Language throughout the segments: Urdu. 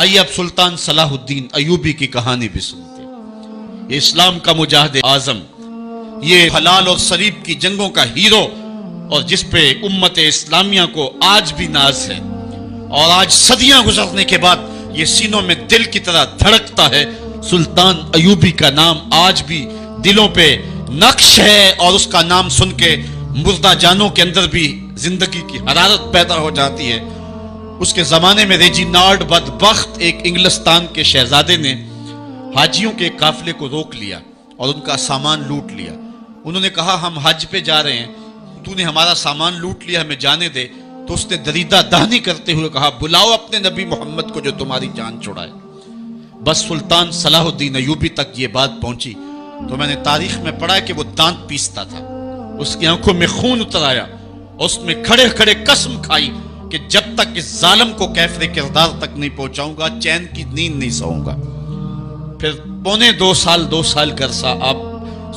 آئیے اب سلطان صلاح الدین ایوبی کی کہانی بھی سنتے ہیں۔ یہ اسلام کا مجاہد اعظم، یہ حلال اور صلیب کی جنگوں کا ہیرو، اور جس پہ امت اسلامیہ کو آج بھی ناز ہے، اور آج صدیاں گزرنے کے بعد یہ سینوں میں دل کی طرح دھڑکتا ہے۔ سلطان ایوبی کا نام آج بھی دلوں پہ نقش ہے، اور اس کا نام سن کے مردہ جانوں کے اندر بھی زندگی کی حرارت پیدا ہو جاتی ہے۔ اس کے زمانے میں ریجینالڈ بدبخت ایک انگلستان کے شہزادے نے حاجیوں کے قافلے کو روک لیا اور ان کا سامان لوٹ لیا۔ انہوں نے کہا ہم حج پہ جا رہے ہیں، تو نے ہمارا سامان لوٹ لیا، ہمیں جانے دے۔ تو اس نے دریدہ دہنی کرتے ہوئے کہا بلاؤ اپنے نبی محمد کو جو تمہاری جان چھڑائے۔ بس سلطان صلاح الدین ایوبی تک یہ بات پہنچی تو میں نے تاریخ میں پڑھا کہ وہ دانت پیستا تھا، اس کی آنکھوں میں خون اتر آیا، اور اس میں کھڑے کھڑے قسم کھائی کہ جب تک اس ظالم کو کیفر کردار تک نہیں پہنچاؤں گا چین کی نیند نہیں سوؤں گا۔ پھر پونے دو سال کا عرصہ آپ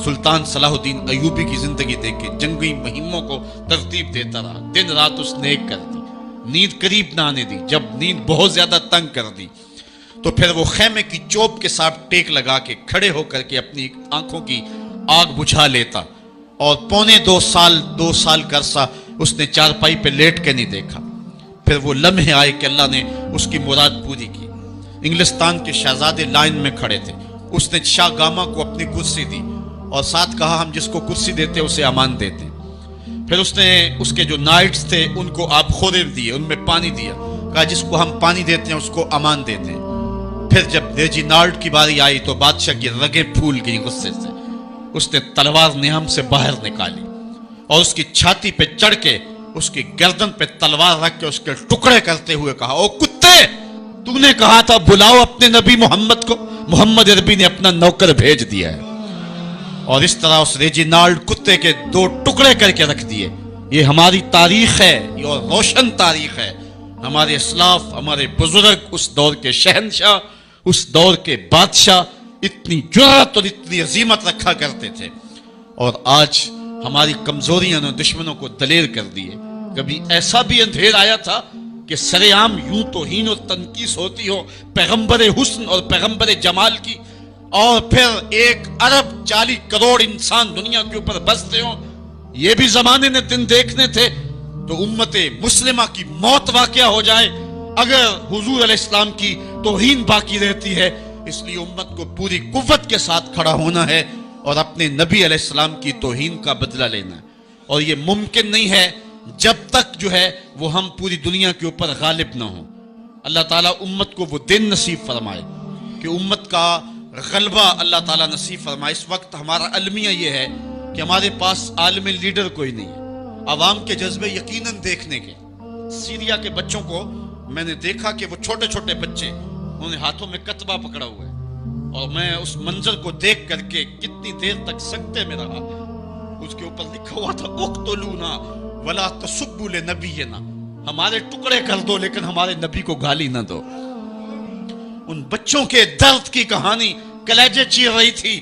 سلطان صلاح الدین ایوبی کی زندگی دیکھ کے جنگی مہموں کو ترتیب دیتا رہا، دن رات اس نے ایک کر دی، نیند قریب نہ آنے دی۔ جب نیند بہت زیادہ تنگ کر دی تو پھر وہ خیمے کی چوب کے ساتھ ٹیک لگا کے کھڑے ہو کر کے اپنی آنکھوں کی آگ بجھا لیتا، اور پونے دو سال کا عرصہ اس نے چارپائی پہ لیٹ کے نہیں دیکھا۔ پھر وہ لمحے آئے کہ اللہ نے اس کی مراد پوری کی۔ انگلستان کے شہزادے لائن میں کھڑے تھے، اس نے شاہ گاما کو اپنی کرسی دی اور ساتھ کہا ہم جس کو کرسی دیتے اسے امان دیتے۔ پھر اس نے اس کے جو نائٹس تھے ان کو آب خورے دیے، ان میں پانی دیا، کہا جس کو ہم پانی دیتے ہیں اس کو امان دیتے ہیں۔ پھر جب ریجینالڈ کی باری آئی تو بادشاہ کی رگیں پھول گئیں غصے سے، اس نے تلوار نیام سے باہر نکالی اور اس کی چھاتی پہ چڑھ کے اس کی گردن پہ تلوار رکھ کے اس کے ٹکڑے کرتے ہوئے کہا او کتے، تو نے کہا تھا بلاؤ اپنے نبی محمد کو، محمد عربی نے اپنا نوکر بھیج دیا ہے۔ اور اس طرح اس ریجینالڈ کتے کے دو ٹکڑے کر کے رکھ دیے۔ یہ ہماری تاریخ ہے، یہ اور روشن تاریخ ہے۔ ہمارے اسلاف، ہمارے بزرگ اس دور کے شہنشاہ، اس دور کے بادشاہ اتنی جرأت اور اتنی عظیمت رکھا کرتے تھے، اور آج ہماری کمزوریاں نے دشمنوں کو دلیر کر دیے۔ کبھی ایسا بھی اندھیر آیا تھا کہ سر عام یوں توہین اور تنقیص ہوتی ہو پیغمبر حسن اور پیغمبر جمال کی، اور پھر 1.40 ارب انسان دنیا کے اوپر بستے ہوں۔ یہ بھی زمانے نے دن دیکھنے تھے تو امت مسلمہ کی موت واقعہ ہو جائے اگر حضور علیہ السلام کی توہین باقی رہتی ہے۔ اس لیے امت کو پوری قوت کے ساتھ کھڑا ہونا ہے اور اپنے نبی علیہ السلام کی توہین کا بدلہ لینا ہے، اور یہ ممکن نہیں ہے جب تک جو ہے وہ ہم پوری دنیا کے اوپر غالب نہ ہوں۔ اللہ تعالیٰ امت کو وہ دن نصیب فرمائے کہ امت کا غلبہ اللہ تعالیٰ نصیب فرمائے۔ اس وقت ہمارا المیہ یہ ہے کہ ہمارے پاس عالم لیڈر کوئی نہیں ہے، عوام کے جذبے یقیناً دیکھنے کے۔ سیریا کے بچوں کو میں نے دیکھا کہ وہ چھوٹے چھوٹے بچے، انہوں نے ہاتھوں میں کتبہ پکڑا ہوا ہے، اور میں اس منظر کو دیکھ کر کے کتنی دیر تک سکتے میں رہا۔ اس کے اوپر لکھا ہوا تھا اقتلونا ولا تسبوا لنبینا، ہمارے ٹکڑے کر دو لیکن ہمارے نبی کو گالی نہ دو۔ ان بچوں کے درد کی کہانی کلیجے چیر رہی تھی۔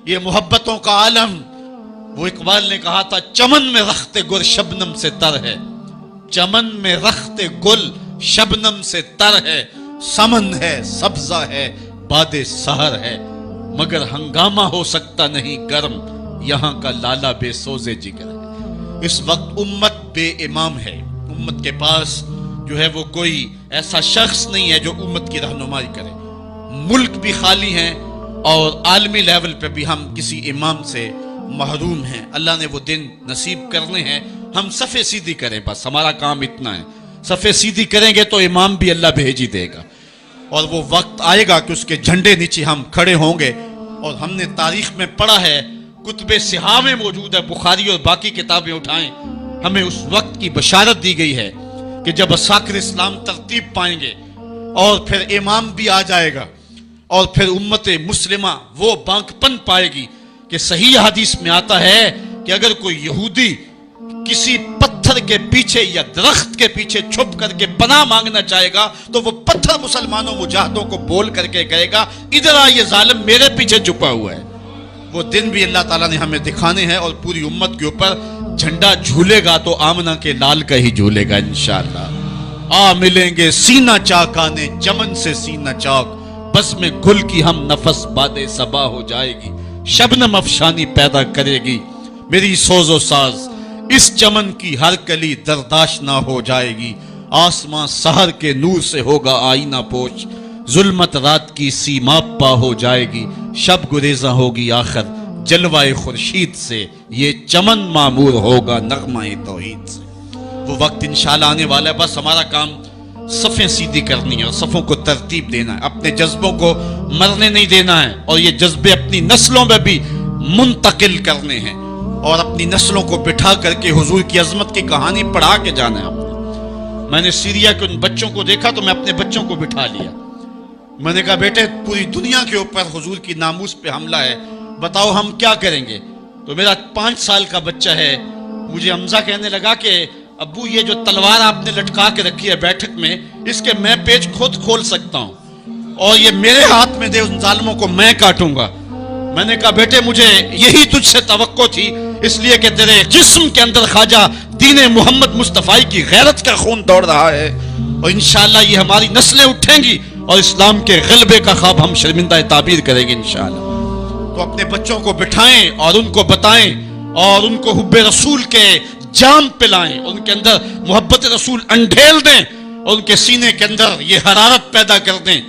یہ محبتوں کا عالم، وہ اقبال نے کہا تھا چمن میں رخت گل شبنم سے تر ہے، چمن میں رخت گل شبنم سے تر ہے، سمن ہے سبزہ ہے باد سحر ہے، مگر ہنگامہ ہو سکتا نہیں گرم، یہاں کا لالا بے سوزے جگر ہے۔ اس وقت امت بے امام ہے، امت کے پاس جو ہے وہ کوئی ایسا شخص نہیں ہے جو امت کی رہنمائی کرے۔ ملک بھی خالی ہیں اور عالمی لیول پہ بھی ہم کسی امام سے محروم ہیں۔ اللہ نے وہ دن نصیب کرنے ہیں، ہم صفے سیدھی کریں، بس ہمارا کام اتنا ہے۔ صفے سیدھی کریں گے تو امام بھی اللہ بھیج ہی دے گا، اور وہ وقت آئے گا کہ اس کے جھنڈے نیچے ہم کھڑے ہوں گے۔ اور ہم نے تاریخ میں پڑھا ہے، کتب صحاح میں موجود ہے، بخاری اور باقی کتابیں اٹھائیں، ہمیں اس وقت کی بشارت دی گئی ہے کہ جب اساکر اسلام ترتیب پائیں گے اور پھر امام بھی آ جائے گا، اور پھر امت مسلمہ وہ بانکپن پائے گی کہ صحیح حدیث میں آتا ہے کہ اگر کوئی یہودی کسی پتھر کے پیچھے یا درخت کے پیچھے چھپ کر کے پناہ مانگنا چاہے گا تو وہ پتھر مسلمانوں مجاہدوں کو بول کر کے کہے گا ادھر آ، یہ ظالم میرے پیچھے چھپا ہوا ہے۔ وہ دن بھی اللہ تعالیٰ نے ہمیں دکھانے ہیں، اور پوری امت کے اوپر جھنڈا جھولے گا تو آمنہ کے لال کا ہی جھولے گا انشاءاللہ۔ آ ملیں گے سینہ چاکانے چمن سے سینہ چاک، بس میں گل کی ہم نفس باد صبا ہو جائے گی، شبنم افشانی پیدا کرے گی میری سوز و ساز، اس چمن کی ہر کلی درداشنا ہو جائے گی، آسمان سحر کے نور سے ہوگا آئینہ پوش، ظلمت رات کی سیما پا ہو جائے گی، شب گریزاں ہوگی آخر جلوہ خورشید سے، یہ چمن معمور ہوگا نغمہ توحید سے۔ وہ وقت انشاءاللہ آنے والا ہے، بس ہمارا کام صفیں سیدھی کرنی ہے اور صفوں کو ترتیب دینا ہے، اپنے جذبوں کو مرنے نہیں دینا ہے، اور یہ جذبے اپنی نسلوں میں بھی منتقل کرنے ہیں، اور اپنی نسلوں کو بٹھا کر کے حضور کی عظمت کی کہانی پڑھا کے جانا ہے۔ میں نے سیریا کے ان بچوں کو دیکھا تو میں اپنے بچوں کو بٹھا لیا، میں نے کہا بیٹے پوری دنیا کے اوپر حضور کی ناموس پہ حملہ ہے، بتاؤ ہم کیا کریں گے؟ تو میرا 5 سال کا بچہ ہے، مجھے حمزہ کہنے لگا کہ ابو یہ جو تلوار آپ نے لٹکا کے رکھی ہے بیٹھک میں، اس کے میں پیچ خود کھول سکتا ہوں اور یہ میرے ہاتھ میں دے، ان ظالموں کو میں کاٹوں گا۔ میں نے کہا بیٹے مجھے یہی تجھ سے توقع تھی، اس لیے کہ تیرے جسم کے اندر خواجہ دین محمد مصطفیٰ کی غیرت کا خون دوڑ رہا ہے، اور انشاءاللہ یہ ہماری نسلیں اٹھیں گی اور اسلام کے غلبے کا خواب ہم شرمندہ تعبیر کریں گے انشاءاللہ۔ تو اپنے بچوں کو بٹھائیں اور ان کو بتائیں اور ان کو حب رسول کے جام پلائیں، ان کے اندر محبت رسول انڈھیل دیں اور ان کے سینے کے اندر یہ حرارت پیدا کر دیں،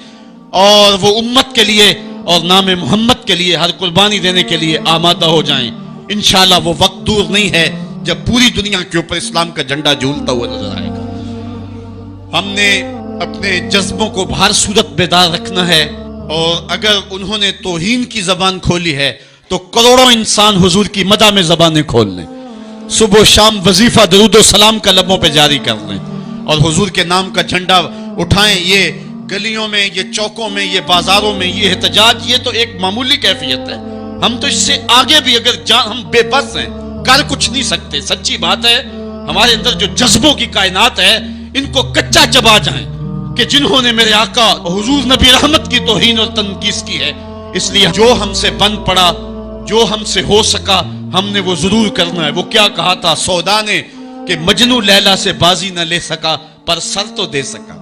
اور وہ امت کے لیے اور نام محمد کے لیے ہر قربانی دینے کے لیے آمادہ ہو جائیں۔ انشاءاللہ وہ وقت دور نہیں ہے جب پوری دنیا کے اوپر اسلام کا جھنڈا جھولتا ہوا نظر آئے گا۔ ہم نے اپنے جذبوں کو ہر صورت بیدار رکھنا ہے، اور اگر انہوں نے توہین کی زبان کھولی ہے تو کروڑوں انسان حضور کی مدح میں زبانیں کھول لیں، صبح و شام وظیفہ درود و سلام کا لبوں پہ جاری کر لیں، اور حضور کے نام کا جھنڈا اٹھائیں۔ یہ گلیوں میں، یہ چوکوں میں، یہ بازاروں میں یہ احتجاج، یہ تو ایک معمولی کیفیت ہے، ہم تو اس سے آگے بھی اگر ہم بے بس ہیں، کر کچھ نہیں سکتے۔ سچی بات ہے، ہمارے اندر جو جذبوں کی کائنات ہے ان کو کچا چبا جائیں کہ جنہوں نے میرے آقا حضور نبی رحمت کی توہین اور تنقیص کی ہے، اس لیے جو ہم سے بن پڑا، جو ہم سے ہو سکا، ہم نے وہ ضرور کرنا ہے۔ وہ کیا کہا تھا سودا نے کہ مجنو لیلا سے بازی نہ لے سکا پر سر تو دے سکا،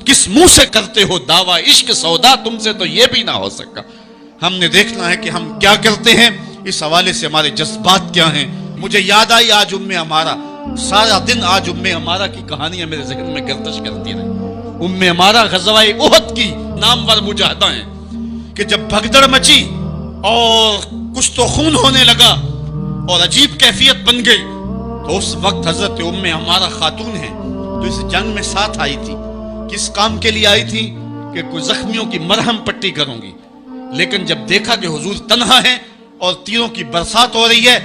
کس منہ سے کرتے ہو دعویٰ عشق سودا، تم سے تو یہ بھی نہ ہو سکا۔ ہم نے دیکھنا ہے کہ ہم کیا کرتے ہیں، اس حوالے سے ہمارے جذبات کیا ہیں۔ مجھے یاد آئی آج ہمارا سارا دن آج ہمارا کی کہانیاں میرے ذہن میں گردش کرتی رہی۔ ہمارا غزوہ احد کی نامور مجاہدہ ہیں کہ جب بھگدڑ مچی اور کچھ تو خون ہونے لگا اور عجیب کیفیت بن گئی، تو اس وقت حضرت ہمارا خاتون ہے تو اس جنگ میں ساتھ آئی تھی، کس کام کے لیے آئی تھی کہ کوئی زخمیوں کی مرہم پٹی کروں گی، لیکن جب دیکھا کہ حضور تنہا ہے اور تیروں کی برسات ہو رہی ہے،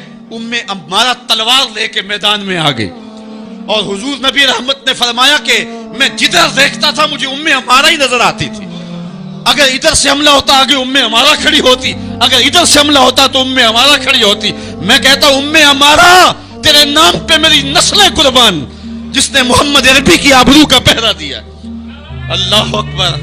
ہمارا تلوار لے کے میدان میں آ گئی، اور حضور نبی رحمت نے فرمایا کہ میں جدھر دیکھتا تھا مجھے ہمارا ہی نظر آتی تھی، اگر ادھر سے حملہ ہوتا آگے ہمارا کھڑی ہوتی، اگر ادھر سے حملہ ہوتا تو ہمارا کھڑی ہوتی۔ میں کہتا ہوں ہمارا، تیرے نام پہ میری نسلیں قربان، جس نے محمد عربی کی آبرو کا پہرا دیا۔ اللہ اکبر۔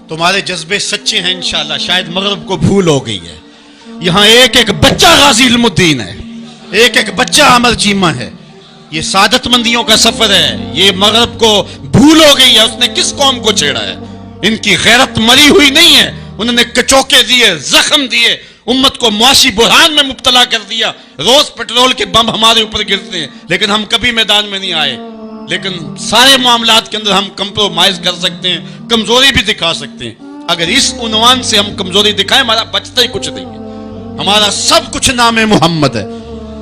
تمہارے جذبے سچے ہیں انشاءاللہ، شاید مغرب کو بھول ہو گئی ہے، یہاں ایک ایک بچہ غازی علم الدین ہے، ایک ایک بچہ عمر چیمہ ہے، یہ سعادت مندیوں کا سفر ہے۔ یہ مغرب کو بھول ہو گئی ہے، اس نے کس قوم کو چھیڑا ہے؟ ان کی غیرت مری ہوئی نہیں ہے، انہوں نے کچوکے دیے، زخم دیے، امت کو معاشی بحران میں مبتلا کر دیا، روز پیٹرول کے بم ہمارے اوپر گرتے ہیں، لیکن ہم کبھی میدان میں نہیں آئے۔ لیکن سارے معاملات کے اندر ہم کمپرومائز کر سکتے ہیں، کمزوری بھی دکھا سکتے ہیں۔ اگر اس عنوان سے ہم کمزوری دکھائیں، ہمارا بچتا ہی کچھ نہیں ہے، ہمارا سب کچھ نام محمد ہے۔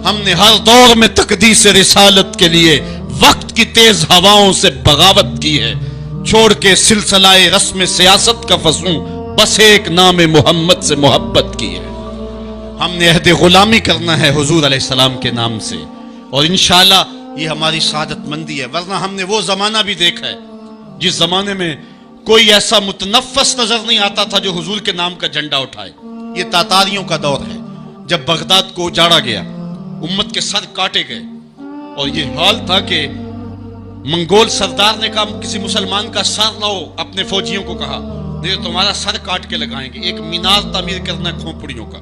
ہم نے ہر دور میں تقدیس رسالت کے لیے وقت کی تیز ہواؤں سے بغاوت کی ہے، چھوڑ کے سلسلہ رسم سیاست کا فسوں، بس ایک نام محمد سے محبت کی ہے۔ ہم نے عہد غلامی کرنا ہے حضور علیہ السلام کے نام سے، اور انشاءاللہ یہ ہماری سعادت مندی ہے۔ ورنہ ہم نے وہ زمانہ بھی دیکھا ہے جس زمانے میں کوئی ایسا متنفس نظر نہیں آتا تھا جو حضور کے نام کا جھنڈا اٹھائے۔ یہ تاتاریوں کا دور ہے، جب بغداد کو اجاڑا گیا، امت کے سر کاٹے گئے، اور یہ حال تھا کہ منگول سردار نے کہا کسی مسلمان کا سر لاؤ، اپنے فوجیوں کو کہا، نہیں تو تمہارا سر کاٹ کے لگائیں گے۔ ایک مینار تعمیر کرنا کھوپڑیوں کا،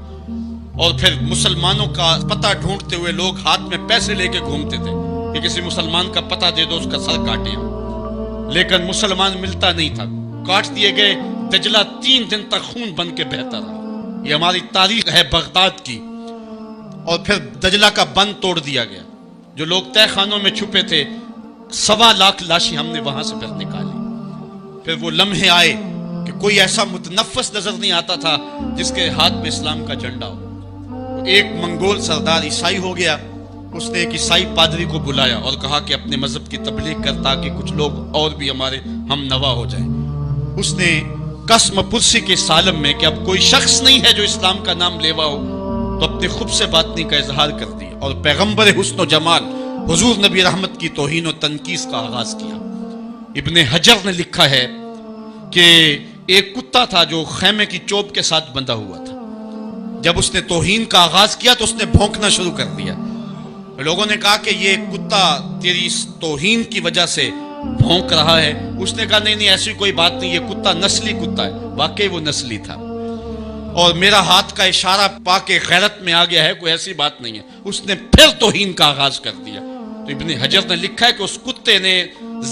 اور پھر مسلمانوں کا پتہ ڈھونڈتے ہوئے لوگ ہاتھ میں پیسے لے کے گھومتے تھے کہ کسی مسلمان کا پتہ دے دو، اس کا سر کاٹیں ہم، لیکن مسلمان ملتا نہیں تھا، کاٹ دیے گئے۔ دجلہ 3 دن تک خون بن کے بہتا رہا۔ یہ ہماری تاریخ ہے بغداد کی۔ اور پھر دجلہ کا بند توڑ دیا گیا، جو لوگ تہ خانوں میں چھپے تھے 1.25 لاکھ لاشیں ہم نے وہاں سے پھر نکالی۔ پھر وہ لمحے آئے کہ کوئی ایسا متنفس نظر نہیں آتا تھا جس کے ہاتھ میں اسلام کا جھنڈا ہو۔ ایک منگول سردار عیسائی ہو گیا، اس نے ایک عیسائی پادری کو بلایا اور کہا کہ اپنے مذہب کی تبلیغ کر تاکہ کچھ لوگ اور بھی ہمارے ہم نوا ہو جائیں۔ اس نے قسم پرسی کے سالم میں کہ اب کوئی شخص نہیں ہے جو اسلام کا نام لیوا ہو، تو اپنے خب سے باطنی کا اظہار کر دیا اور پیغمبر حسن و جمال حضور نبی رحمت کی توہین و تنقیص کا آغاز کیا۔ ابن حجر نے لکھا ہے کہ ایک کتا تھا جو خیمے کی چوب کے ساتھ بندھا ہوا تھا، جب اس نے توہین کا آغاز کیا تو اس نے بھونکنا شروع کر دیا۔ لوگوں نے کہا کہ یہ کتا تیری توہین کی وجہ سے بھونک رہا ہے۔ اس نے کہا نہیں ایسی کوئی بات نہیں، یہ کتا نسلی کتا ہے۔ واقعی وہ نسلی تھا، اور میرا ہاتھ کا اشارہ پا کے غیرت میں آ گیا ہے، کوئی ایسی بات نہیں ہے۔ اس نے پھر توہین کا آغاز کر دیا۔ تو ابن حجر نے لکھا ہے کہ اس کتے نے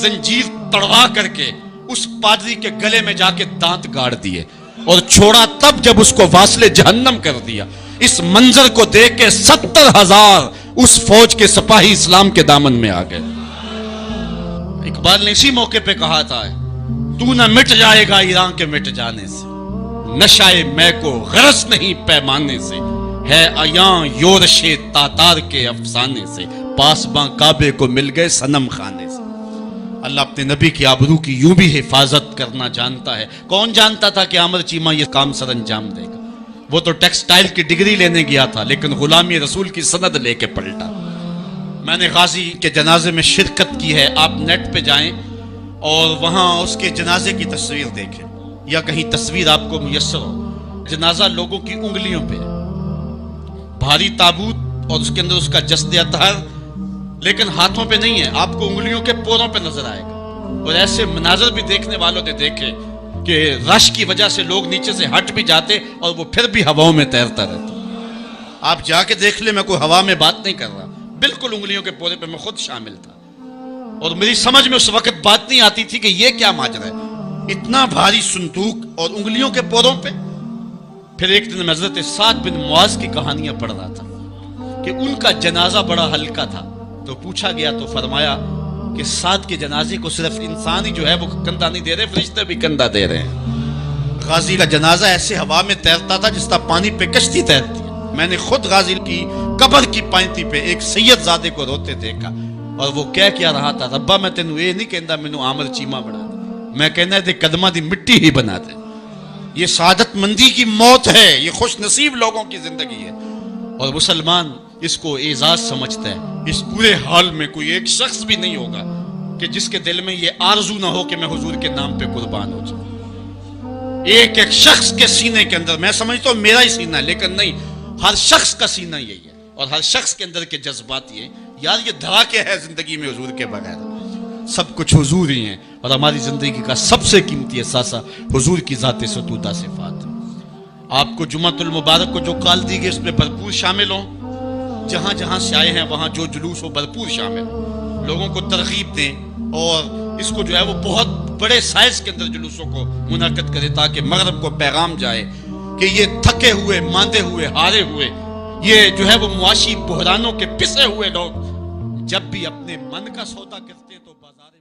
زنجیر تڑوا کر کے اس پادری کے گلے میں جا کے دانت گاڑ دیے اور چھوڑا تب جب اس کو واصل جہنم کر دیا۔ اس منظر کو دیکھ کے 70,000 اس فوج کے سپاہی اسلام کے دامن میں آ گئے۔ اقبال نے اسی موقع پہ کہا تھا، تو نہ مٹ جائے گا ایران کے مٹ جانے سے، نشائے میں کو غرض نہیں پیمانے سے، ہے عیاں یورش تاتار کے افسانے سے، پاسباں کعبے کو مل گئے صنم خانے سے۔ اللہ اپنے نبی کی آبرو کی یوں بھی حفاظت کرنا جانتا ہے۔ کون جانتا تھا کہ عامر چیمہ یہ کام سر انجام دے گا؟ وہ تو ٹیکسٹائل کی ڈگری لینے گیا تھا، لیکن غلامی رسول کی سند لے کے پلٹا۔ میں نے غازی کے جنازے میں شرکت کی ہے، آپ نیٹ پہ جائیں اور وہاں اس کے جنازے کی تصویر دیکھیں، یا کہیں تصویر آپ کو میسر ہو۔ جنازہ لوگوں کی انگلیوں پہ ہے، بھاری تابوت اور اس کے اندر اس کا جسد اطہر، لیکن ہاتھوں پہ نہیں ہے، آپ کو انگلیوں کے پوروں پہ نظر آئے گا۔ اور ایسے مناظر بھی دیکھنے والوں نے دیکھے کہ رش کی وجہ سے لوگ نیچے سے ہٹ بھی جاتے اور وہ پھر بھی ہواؤں میں تیرتا رہتا۔ آپ جا کے دیکھ لیں، میں کوئی ہوا میں بات نہیں کر رہا، بالکل انگلیوں کے پورے پہ میں خود شامل تھا، اور میری سمجھ میں اس وقت بات نہیں آتی تھی کہ یہ کیا ماجرا ہے، اتنا بھاری صندوق اور انگلیوں کے پوروں پہ۔ پھر ایک دن میں حضرت سعد بن معاذ کی کہانیاں پڑھ رہا تھا کہ ان کا جنازہ بڑا ہلکا تھا، تو پوچھا گیا تو فرمایا کہ سعد کے جنازے کو صرف انسان ہی جو ہے وہ کندھا نہیں دے رہے، فرشتے بھی کندھا دے رہے ہیں۔ غازی کا جنازہ ایسے ہوا میں تیرتا تھا جس طرح پانی پہ کشتی تیرتی ہے۔ میں نے خود غازی کی قبر کی پائنتی پہ ایک سید زادے کو روتے دیکھا، اور وہ کیا رہا تھا، ربا میں تینوں یہ نہیں کہندا مینوں عامر چیمہ بنا دے، میں کہنا ہے قدمہ دی مٹی ہی بنا دے۔ یہ سعادت مندی کی موت ہے، یہ خوش نصیب لوگوں کی زندگی ہے، اور مسلمان اس کو اعزاز سمجھتا ہے۔ اس پورے حال میں کوئی ایک شخص بھی نہیں ہوگا کہ جس کے دل میں یہ آرزو نہ ہو کہ میں حضور کے نام پہ قربان ہو جاؤں۔ ایک ایک شخص کے سینے کے اندر، میں سمجھتا ہوں میرا ہی سینہ ہے، لیکن نہیں، ہر شخص کا سینہ یہی ہے، اور ہر شخص کے اندر کے جذبات یہ، یار یہ دھڑاکے ہے زندگی میں حضور کے بغیر، سب کچھ حضور ہی ہیں، اور ہماری زندگی کا سب سے قیمتی اثاثہ حضور کی ذات ستودہ صفات۔ آپ کو جمعۃ المبارک کو جو کال دی گئی اس میں بھرپور شامل ہوں، جہاں جہاں سے آئے ہیں وہاں جو جلوس ہو بھرپور شامل ہوں، لوگوں کو ترغیب دیں، اور اس کو جو ہے وہ بہت بڑے سائز کے اندر جلوسوں کو منعقد کرے تاکہ مغرب کو پیغام جائے کہ یہ تھکے ہوئے، ماندے ہوئے، ہارے ہوئے، یہ جو ہے وہ معاشی بحرانوں کے پسے ہوئے لوگ جب بھی اپنے من کا سودا کرتے ہیں تو بازار